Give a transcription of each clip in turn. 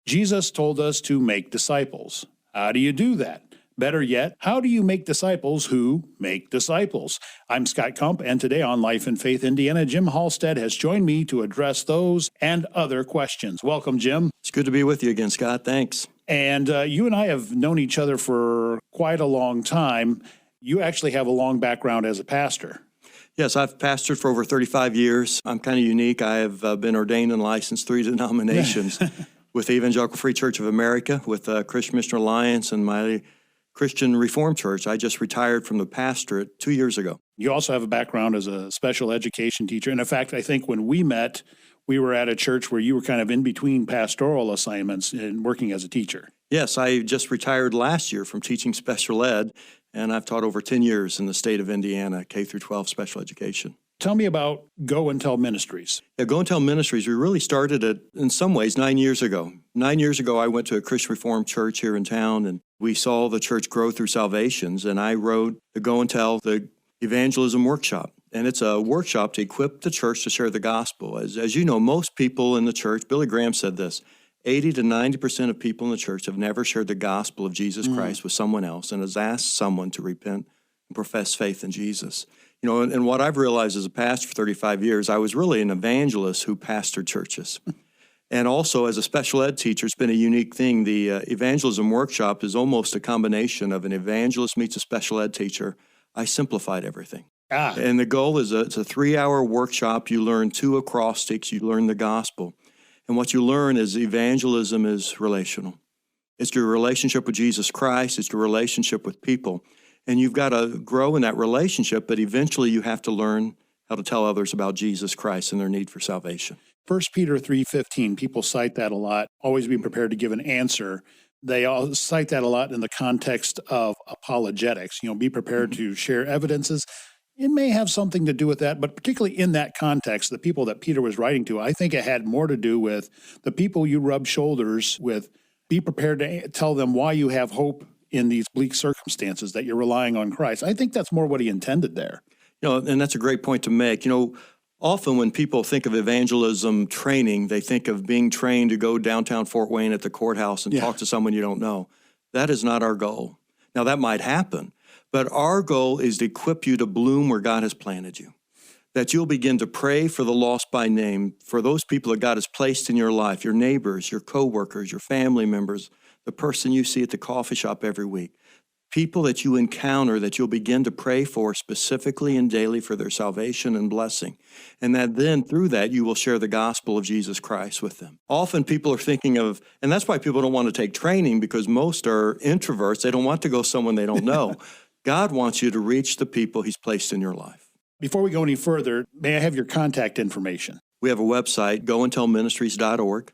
Jesus told us to make disciples. How do you do that? Better yet, how do you make disciples who make disciples? I'm Scott Kump, and today on Life and Faith Indiana, Jim Halstead has joined me to address those and other questions. Welcome, Jim. It's good to be with you again, Scott. Thanks. And you and I have known each other for quite a long time. You actually have a long background as a pastor. Yes, I've pastored for over 35 years. I'm kind of unique. I have been ordained and licensed 3 denominations with the Evangelical Free Church of America, with Christian Mission Alliance, and my Christian Reformed Church. I just retired from the pastorate 2 years ago. You also have a background as a special education teacher. And in fact, I think when we met, we were at a church where you were kind of in between pastoral assignments and working as a teacher. Yes, I just retired last year from teaching special ed, and I've taught over 10 years in the state of Indiana, K through 12 special education. Tell me about Go Tell Ministries. Yeah, Go Tell Ministries, we really started it in some ways 9 years ago. 9 years ago, I went to a Christian Reformed church here in town, and we saw the church grow through salvations, and I wrote the Go and Tell, the evangelism workshop. And it's a workshop to equip the church to share the gospel. As you know, most people in the church, Billy Graham said this, 80 to 90% of people in the church have never shared the gospel of Jesus Christ with someone else and has asked someone to repent and profess faith in Jesus. You know, and what I've realized as a pastor for 35 years, I was really an evangelist who pastored churches. And also as a special ed teacher, it's been a unique thing. The evangelism workshop is almost a combination of an evangelist meets a special ed teacher. I simplified everything. And the goal is it's a 3-hour workshop. You learn 2 acrostics. You learn the gospel. And what you learn is evangelism is relational. It's your relationship with Jesus Christ. It's your relationship with people. And you've got to grow in that relationship, but eventually you have to learn how to tell others about Jesus Christ and their need for salvation. 1 Peter 3:15, people cite that a lot, always be prepared to give an answer. They all cite that a lot in the context of apologetics. You know, be prepared to share evidences. It may have something to do with that, but particularly in that context, the people that Peter was writing to, I think it had more to do with the people you rub shoulders with. Be prepared to tell them why you have hope in these bleak circumstances, that you're relying on Christ. I think that's more what he intended there. You know, and that's a great point to make. You know, often when people think of evangelism training, they think of being trained to go downtown Fort Wayne at the courthouse and talk to someone you don't know. That is not our goal. Now, that might happen, but our goal is to equip you to bloom where God has planted you, that you'll begin to pray for the lost by name, for those people that God has placed in your life, your neighbors, your coworkers, your family members, the person you see at the coffee shop every week, people that you encounter that you'll begin to pray for specifically and daily for their salvation and blessing. And that then through that, you will share the gospel of Jesus Christ with them. Often people are thinking of, and that's why people don't want to take training, because most are introverts. They don't want to go someone they don't know. God wants you to reach the people he's placed in your life. Before we go any further, may I have your contact information? We have a website, goandtellministries.org.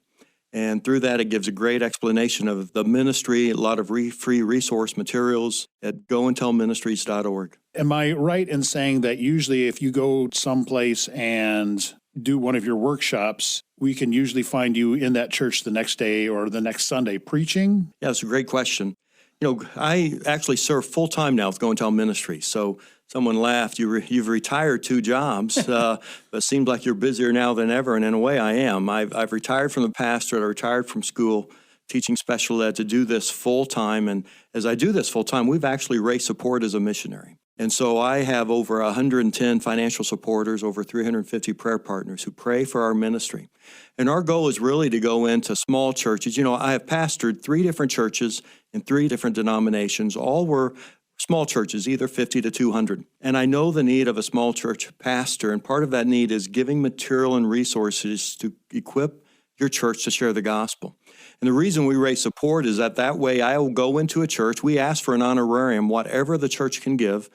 And through that, it gives a great explanation of the ministry, a lot of free resource materials at goandtellministries.org. Am I right in saying that usually if you go someplace and do one of your workshops, we can usually find you in that church the next day or the next Sunday preaching? Yeah, it's a great question. You know, I actually serve full-time now with Go and Tell Ministries. So someone laughed, you've retired 2 jobs, but it seems like you're busier now than ever, and in a way I am. I've retired from the pastorate, I retired from school, teaching special ed to do this full-time, and as I do this full-time, we've actually raised support as a missionary. And so I have over 110 financial supporters, over 350 prayer partners who pray for our ministry. And our goal is really to go into small churches. You know, I have pastored 3 different churches in 3 different denominations. All were small churches, either 50 to 200. And I know the need of a small church pastor, and part of that need is giving material and resources to equip your church to share the gospel. And the reason we raise support is that way I will go into a church, we ask for an honorarium, whatever the church can give.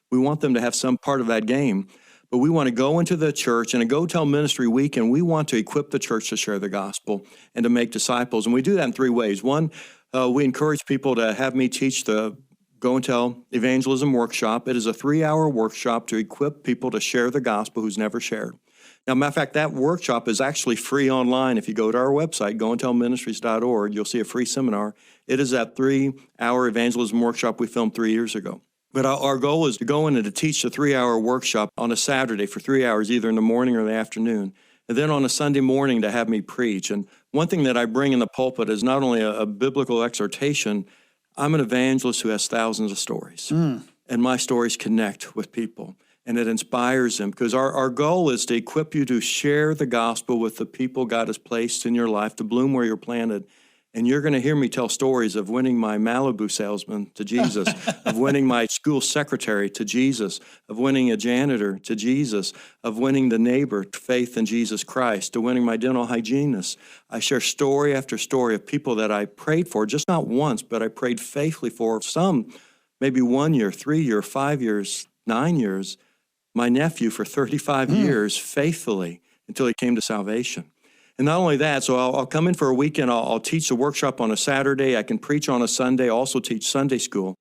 We want them to have some part of that game. But we want to go into the church in a Go Tell Ministry week, and we want to equip the church to share the gospel and to make disciples. And we do that in 3 ways. One, we encourage people to have me teach the Go and Tell Evangelism Workshop. It is a 3-hour workshop to equip people to share the gospel who's never shared. Now, matter of fact, that workshop is actually free online. If you go to our website, goandtellministries.org, you'll see a free seminar. It is that 3-hour evangelism workshop we filmed 3 years ago. But our goal is to go in and to teach the 3-hour workshop on a Saturday for 3 hours, either in the morning or the afternoon. and then on a Sunday morning to have me preach. And one thing that I bring in the pulpit is not only a biblical exhortation, I'm an evangelist who has thousands of stories, and my stories connect with people, and it inspires them, because our goal is to equip you to share the gospel with the people God has placed in your life, to bloom where you're planted. And you're going to hear me tell stories of winning my Malibu salesman to Jesus, of winning my school secretary to Jesus, of winning a janitor to Jesus, of winning the neighbor to faith in Jesus Christ, to winning my dental hygienist. I share story after story of people that I prayed for, just not once, but I prayed faithfully for, some maybe 1 year, 3 years, 5 years, 9 years, my nephew for 35 years faithfully until he came to salvation. And not only that, so I'll come in for a weekend, I'll teach the workshop on a Saturday, I can preach on a Sunday, also teach Sunday school.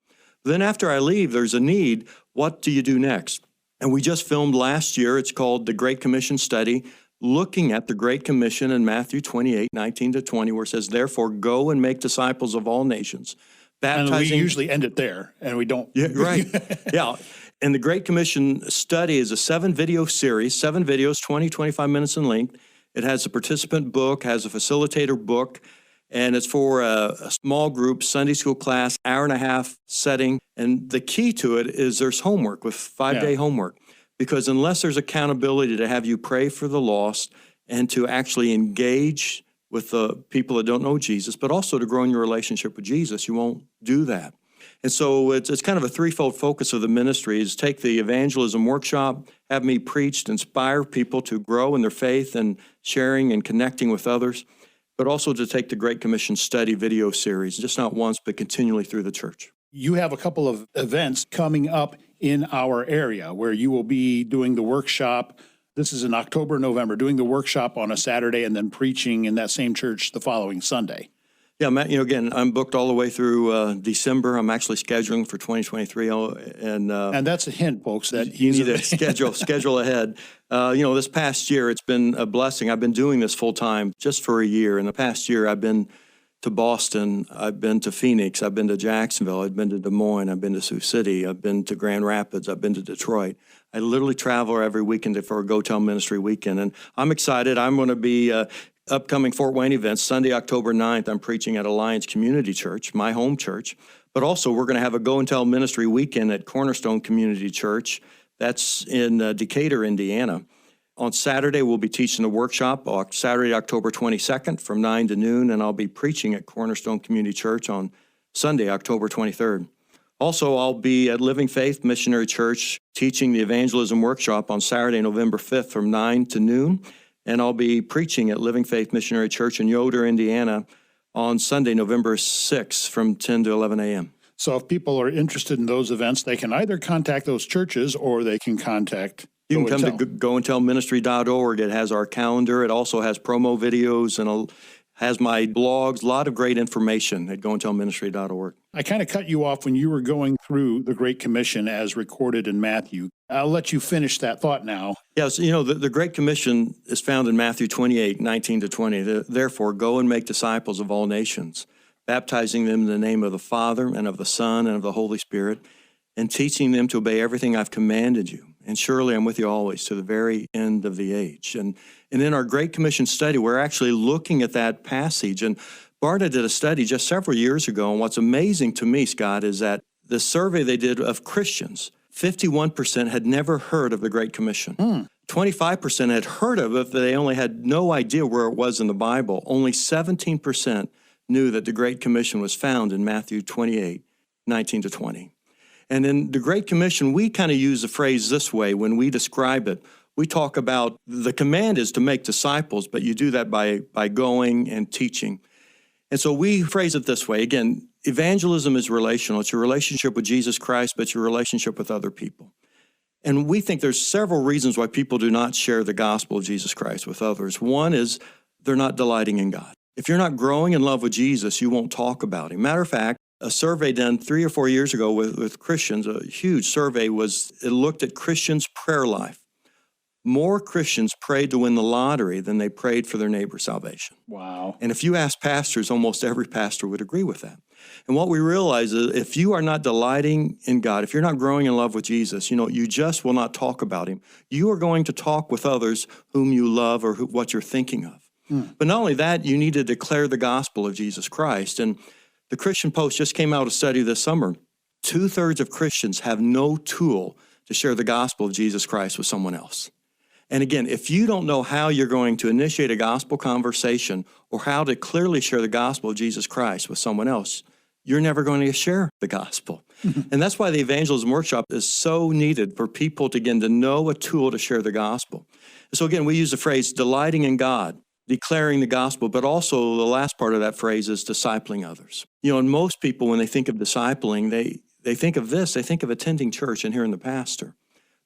Then after I leave, there's a need. What do you do next? And we just filmed last year, it's called the Great Commission Study, looking at the Great Commission in Matthew 28:19-20, where it says, therefore, go and make disciples of all nations, baptizing. And we usually end it there, and we don't. Yeah, right. Yeah. And the Great Commission Study is a 7-video series, 7 videos, 20, 25 minutes in length. It has a participant book, has a facilitator book, and it's for a small group Sunday school class, hour-and-a-half setting. And the key to it is there's homework, with 5-day homework, because unless there's accountability to have you pray for the lost and to actually engage with the people that don't know Jesus, but also to grow in your relationship with Jesus, you won't do that. And so it's kind of a threefold focus of the ministry, is take the evangelism workshop, have me preach, inspire people to grow in their faith and sharing and connecting with others, but also to take the Great Commission Study video series, just not once, but continually through the church. You have a couple of events coming up in our area where you will be doing the workshop. This is in October, November, doing the workshop on a Saturday and then preaching in that same church the following Sunday. Yeah, Matt, again, I'm booked all the way through December. I'm actually scheduling for 2023. And that's a hint, folks, that you need to schedule ahead. This past year, it's been a blessing. I've been doing this full time just for a year. In the past year, I've been to Boston. I've been to Phoenix. I've been to Jacksonville. I've been to Des Moines. I've been to Sioux City. I've been to Grand Rapids. I've been to Detroit. I literally travel every weekend for a Go Tell Ministry weekend. And I'm excited. I'm going to be upcoming Fort Wayne events. Sunday, October 9th, I'm preaching at Alliance Community Church, my home church. But also, we're going to have a Go and Tell Ministry weekend at Cornerstone Community Church. That's in Decatur, Indiana. On Saturday, we'll be teaching the workshop, Saturday, October 22nd from 9 to noon, and I'll be preaching at Cornerstone Community Church on Sunday, October 23rd. Also, I'll be at Living Faith Missionary Church teaching the evangelism workshop on Saturday, November 5th from 9 to noon. And I'll be preaching at Living Faith Missionary Church in Yoder, Indiana, on Sunday, November 6th from 10 to 11 a.m. So if people are interested in those events, they can either contact those churches or they can contact You can come to goandtellministry.org. It has our calendar. It also has promo videos and has my blogs, a lot of great information at goandtellministry.org. I kind of cut you off when you were going through the Great Commission as recorded in Matthew. I'll let you finish that thought now. Yes, the Great Commission is found in Matthew 28:19-20. Therefore, go and make disciples of all nations, baptizing them in the name of the Father and of the Son and of the Holy Spirit, and teaching them to obey everything I've commanded you. And surely I'm with you always to the very end of the age. And in our Great Commission study, we're actually looking at that passage. And Barna did a study just several years ago. And what's amazing to me, Scott, is that the survey they did of Christians, 51% had never heard of the Great Commission. 25% had heard of it, but they only had no idea where it was in the Bible. Only 17% knew that the Great Commission was found in Matthew 28:19-20. And in the Great Commission, we kind of use the phrase this way when we describe it. We talk about the command is to make disciples, but you do that by going and teaching. And so we phrase it this way. Again, evangelism is relational. It's your relationship with Jesus Christ, but your relationship with other people. And we think there's several reasons why people do not share the gospel of Jesus Christ with others. One is they're not delighting in God. If you're not growing in love with Jesus, you won't talk about him. Matter of fact, a survey done 3 or 4 years ago with Christians, a huge survey, it looked at Christians' prayer life. More Christians prayed to win the lottery than they prayed for their neighbor's salvation. Wow. And if you ask pastors, almost every pastor would agree with that. And what we realize is if you are not delighting in God, if you're not growing in love with Jesus, you just will not talk about him. You are going to talk with others whom you love or what you're thinking of. But not only that, you need to declare the gospel of Jesus Christ. And the Christian Post just came out a study this summer. 2/3 of Christians have no tool to share the gospel of Jesus Christ with someone else. And again, if you don't know how you're going to initiate a gospel conversation or how to clearly share the gospel of Jesus Christ with someone else, you're never going to share the gospel. And that's why the evangelism workshop is so needed for people to, again, to know a tool to share the gospel. So again, we use the phrase delighting in God, declaring the gospel, but also the last part of that phrase is discipling others. And most people, when they think of discipling, they think of this, they think of attending church and hearing the pastor.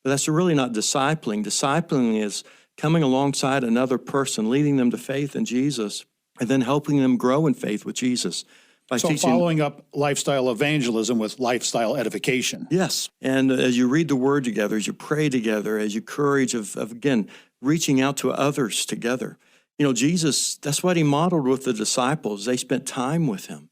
But that's really not discipling. Discipling is coming alongside another person, leading them to faith in Jesus, and then helping them grow in faith with Jesus. So following up lifestyle evangelism with lifestyle edification. Yes. And as you read the word together, as you pray together, as you courage of again, reaching out to others together. Jesus, that's what he modeled with the disciples. They spent time with him.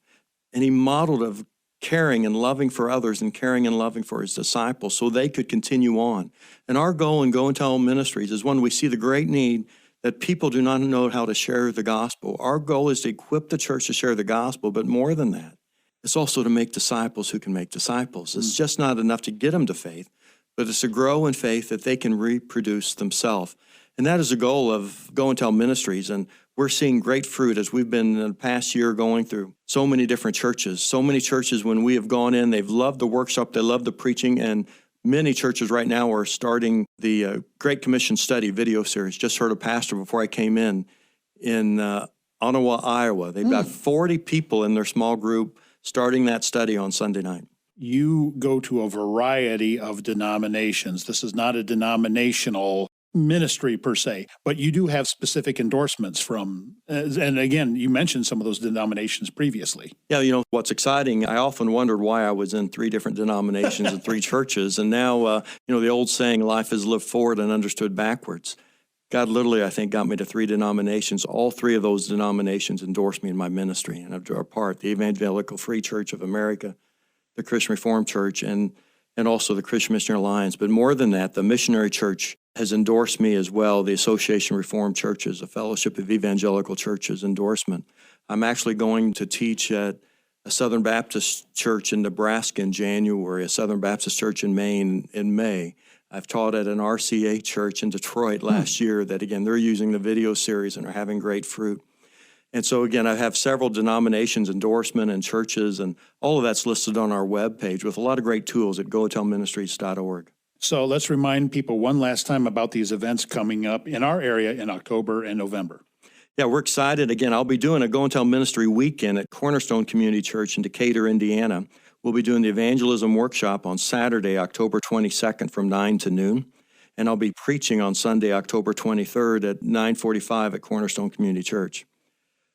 And he modeled of caring and loving for others and caring and loving for his disciples so they could continue on. And our goal in Go Tell Ministries is when we see the great need that people do not know how to share the gospel. Our goal is to equip the church to share the gospel, but more than that, it's also to make disciples who can make disciples. It's just not enough to get them to faith, but it's to grow in faith that they can reproduce themselves. And that is the goal of Go and Tell Ministries. And we're seeing great fruit as we've been in the past year going through so many different churches. So many churches, when we have gone in, they've loved the workshop, they love the preaching, and many churches right now are starting the Great Commission Study video series. Just heard a pastor before I came in Ottawa, Iowa. They've got 40 people in their small group starting that study on Sunday night. You go to a variety of denominations. This is not a denominational ministry per se, but you do have specific endorsements from, and again, you mentioned some of those denominations previously. Yeah, what's exciting, I often wondered why I was in 3 different denominations and 3 churches, and now, the old saying, life is lived forward and understood backwards. God literally, I think, got me to 3 denominations. All 3 of those denominations endorsed me in my ministry, and I've drawn apart the Evangelical Free Church of America, the Christian Reformed Church, and also the Christian Missionary Alliance. But more than that, the Missionary Church has endorsed me as well, the Association of Reformed Churches, a Fellowship of Evangelical Churches endorsement. I'm actually going to teach at a Southern Baptist church in Nebraska in January, a Southern Baptist church in Maine in May. I've taught at an RCA church in Detroit last year that, again, they're using the video series and are having great fruit. And so, again, I have several denominations, endorsement, and churches, and all of that's listed on our webpage with a lot of great tools at gotellministries.org. So let's remind people one last time about these events coming up in our area in October and November. Yeah, we're excited. Again, I'll be doing a Go and Tell Ministry weekend at Cornerstone Community Church in Decatur, Indiana. We'll be doing the evangelism workshop on Saturday, October 22nd from 9 to noon. And I'll be preaching on Sunday, October 23rd at 9:45 at Cornerstone Community Church.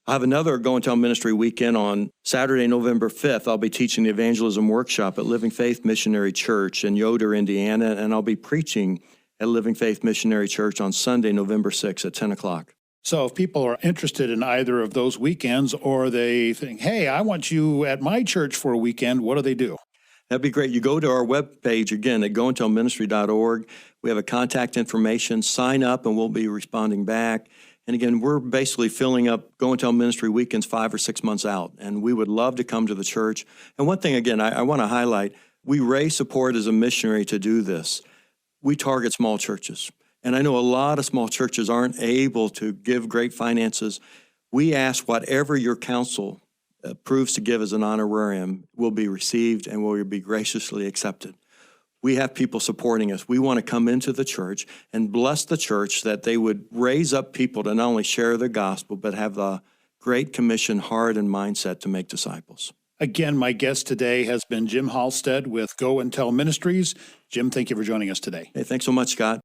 I have another Go and Tell Ministry weekend on Saturday, November 5th. I'll be teaching the evangelism workshop at Living Faith Missionary Church in Yoder, Indiana, and I'll be preaching at Living Faith Missionary Church on Sunday, November 6th at 10 o'clock. So if people are interested in either of those weekends or they think, hey, I want you at my church for a weekend, what do they do? That'd be great. You go to our webpage, again, at goandtellministry.org. We have a contact information. Sign up, and we'll be responding back. And again, we're basically filling up Go and Tell Ministry weekends 5 or 6 months out, and we would love to come to the church. And one thing, again, I want to highlight, we raise support as a missionary to do this. We target small churches. And I know a lot of small churches aren't able to give great finances. We ask whatever your council approves to give as an honorarium will be received and will be graciously accepted. We have people supporting us. We want to come into the church and bless the church that they would raise up people to not only share the gospel, but have the Great Commission heart and mindset to make disciples. Again, my guest today has been Jim Halstead with Go and Tell Ministries. Jim, thank you for joining us today. Hey, thanks so much, Scott.